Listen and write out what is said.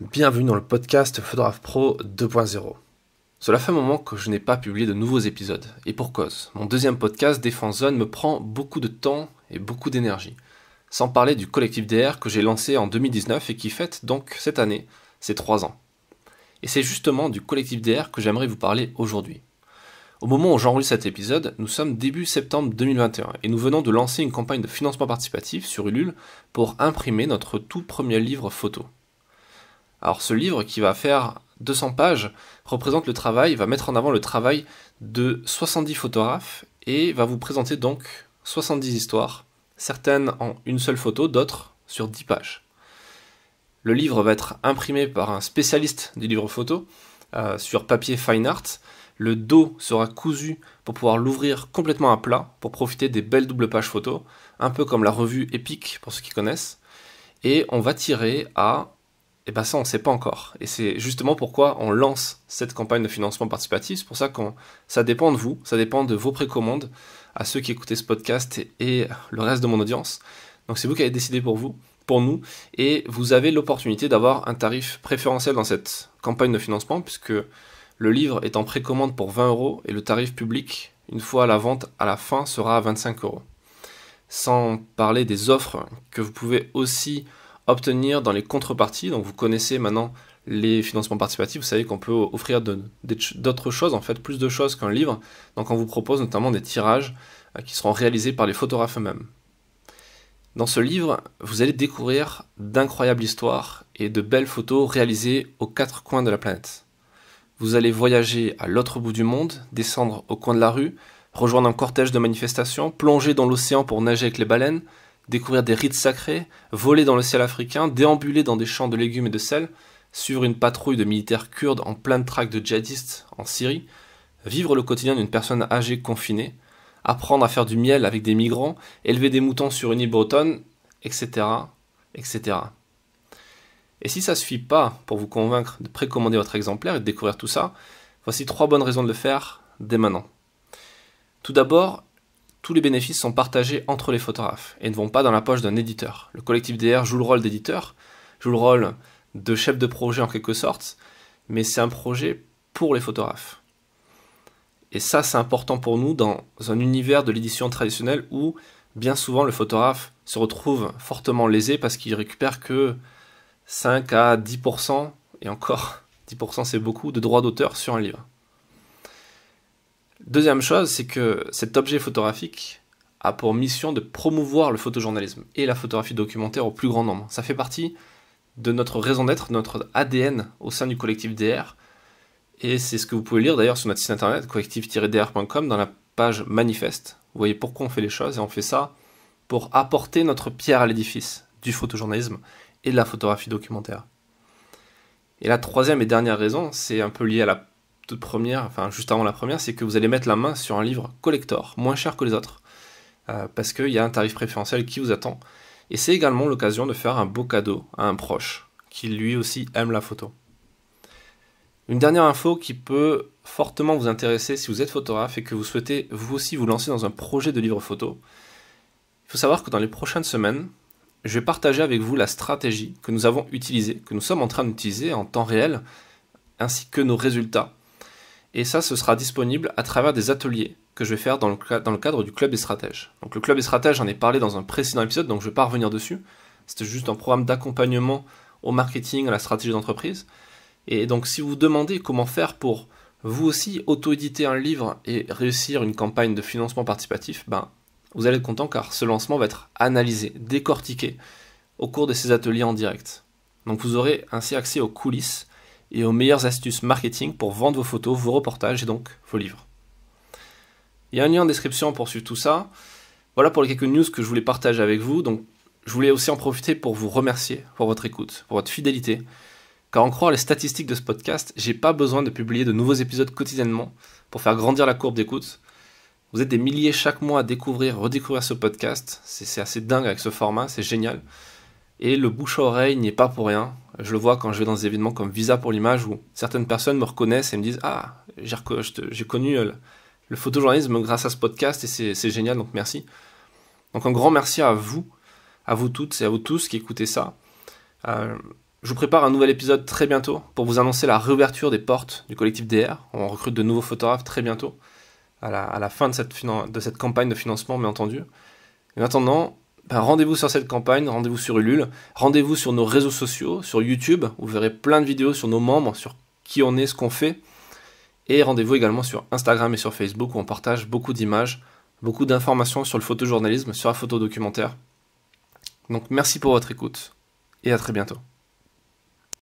Bienvenue dans le podcast Photographe Pro 2.0. Cela fait un moment que je n'ai pas publié de nouveaux épisodes, et pour cause. Mon deuxième podcast, Défense Zone, me prend beaucoup de temps et beaucoup d'énergie. Sans parler du collectif DR que j'ai lancé en 2019 et qui fête donc cette année ses 3 ans. Et c'est justement du collectif DR que j'aimerais vous parler aujourd'hui. Au moment où j'enregistre cet épisode, nous sommes début septembre 2021 et nous venons de lancer une campagne de financement participatif sur Ulule pour imprimer notre tout premier livre photo. Alors ce livre qui va faire 200 pages représente le travail, va mettre en avant le travail de 70 photographes et va vous présenter donc 70 histoires, certaines en une seule photo, d'autres sur 10 pages. Le livre va être imprimé par un spécialiste du livre photo sur papier fine art. Le dos sera cousu pour pouvoir l'ouvrir complètement à plat pour profiter des belles doubles pages photos, un peu comme la revue Epic pour ceux qui connaissent. Et on va tirer à... Eh bien ça on ne sait pas encore, et c'est justement pourquoi on lance cette campagne de financement participatif, c'est pour ça que ça dépend de vous, ça dépend de vos précommandes, à ceux qui écoutez ce podcast et le reste de mon audience, donc c'est vous qui avez décidé pour nous, et vous avez l'opportunité d'avoir un tarif préférentiel dans cette campagne de financement, puisque le livre est en précommande pour 20 € et le tarif public, une fois à la vente, à la fin, sera à 25 €. Sans parler des offres que vous pouvez aussi obtenir dans les contreparties. Donc vous connaissez maintenant les financements participatifs, vous savez qu'on peut offrir d'autres choses, en fait plus de choses qu'un livre. Donc on vous propose notamment des tirages qui seront réalisés par les photographes eux-mêmes. Dans ce livre, vous allez découvrir d'incroyables histoires et de belles photos réalisées aux 4 coins de la planète. Vous allez voyager à l'autre bout du monde, descendre au coin de la rue, rejoindre un cortège de manifestations, plonger dans l'océan pour nager avec les baleines, découvrir des rites sacrés, voler dans le ciel africain, déambuler dans des champs de légumes et de sel, suivre une patrouille de militaires kurdes en pleine traque de djihadistes en Syrie, vivre le quotidien d'une personne âgée confinée, apprendre à faire du miel avec des migrants, élever des moutons sur une île bretonne, etc., etc. Et si ça ne suffit pas pour vous convaincre de précommander votre exemplaire et de découvrir tout ça, voici 3 bonnes raisons de le faire dès maintenant. Tout d'abord, tous les bénéfices sont partagés entre les photographes et ne vont pas dans la poche d'un éditeur. Le collectif DR joue le rôle d'éditeur, joue le rôle de chef de projet en quelque sorte, mais c'est un projet pour les photographes. Et ça, c'est important pour nous dans un univers de l'édition traditionnelle où, bien souvent, le photographe se retrouve fortement lésé parce qu'il récupère que 5 à 10%, et encore, 10% c'est beaucoup, de droits d'auteur sur un livre. Deuxième chose, c'est que cet objet photographique a pour mission de promouvoir le photojournalisme et la photographie documentaire au plus grand nombre. Ça fait partie de notre raison d'être, de notre ADN au sein du collectif DR. Et c'est ce que vous pouvez lire d'ailleurs sur notre site internet, collectif-dr.com, dans la page manifeste. Vous voyez pourquoi on fait les choses, et on fait ça pour apporter notre pierre à l'édifice du photojournalisme et de la photographie documentaire. Et la troisième et dernière raison, c'est un peu lié à la toute première, enfin juste avant la première, c'est que vous allez mettre la main sur un livre collector, moins cher que les autres, parce qu'il y a un tarif préférentiel qui vous attend. Et c'est également l'occasion de faire un beau cadeau à un proche, qui lui aussi aime la photo. Une dernière info qui peut fortement vous intéresser si vous êtes photographe et que vous souhaitez vous aussi vous lancer dans un projet de livre photo. Il faut savoir que dans les prochaines semaines, je vais partager avec vous la stratégie que nous avons utilisée, que nous sommes en train d'utiliser en temps réel, ainsi que nos résultats. Et ça, ce sera disponible à travers des ateliers que je vais faire dans le cadre du Club des Stratèges. Donc le Club des Stratèges, j'en ai parlé dans un précédent épisode, donc je ne vais pas revenir dessus. C'était juste un programme d'accompagnement au marketing, à la stratégie d'entreprise. Et donc si vous vous demandez comment faire pour vous aussi auto-éditer un livre et réussir une campagne de financement participatif, vous allez être content car ce lancement va être analysé, décortiqué au cours de ces ateliers en direct. Donc vous aurez ainsi accès aux coulisses et aux meilleures astuces marketing pour vendre vos photos, vos reportages et donc vos livres. Il y a un lien en description pour suivre tout ça. Voilà pour les quelques news que je voulais partager avec vous. Donc, je voulais aussi en profiter pour vous remercier pour votre écoute, pour votre fidélité. Car en croire les statistiques de ce podcast, j'ai pas besoin de publier de nouveaux épisodes quotidiennement pour faire grandir la courbe d'écoute. Vous êtes des milliers chaque mois à découvrir, redécouvrir ce podcast. C'est assez dingue avec ce format, c'est génial. Et le bouche à oreille n'y est pas pour rien. Je le vois quand je vais dans des événements comme Visa pour l'image où certaines personnes me reconnaissent et me disent « Ah, j'ai connu le photojournalisme grâce à ce podcast et c'est génial, donc merci. » Donc un grand merci à vous toutes et à vous tous qui écoutez ça. Je vous prépare un nouvel épisode très bientôt pour vous annoncer la réouverture des portes du collectif DR. On recrute de nouveaux photographes très bientôt, à la fin de cette campagne de financement, bien entendu. Et en attendant, rendez-vous sur cette campagne, rendez-vous sur Ulule, rendez-vous sur nos réseaux sociaux, sur YouTube, où vous verrez plein de vidéos sur nos membres, sur qui on est, ce qu'on fait. Et rendez-vous également sur Instagram et sur Facebook, où on partage beaucoup d'images, beaucoup d'informations sur le photojournalisme, sur la photo documentaire. Donc merci pour votre écoute, et à très bientôt.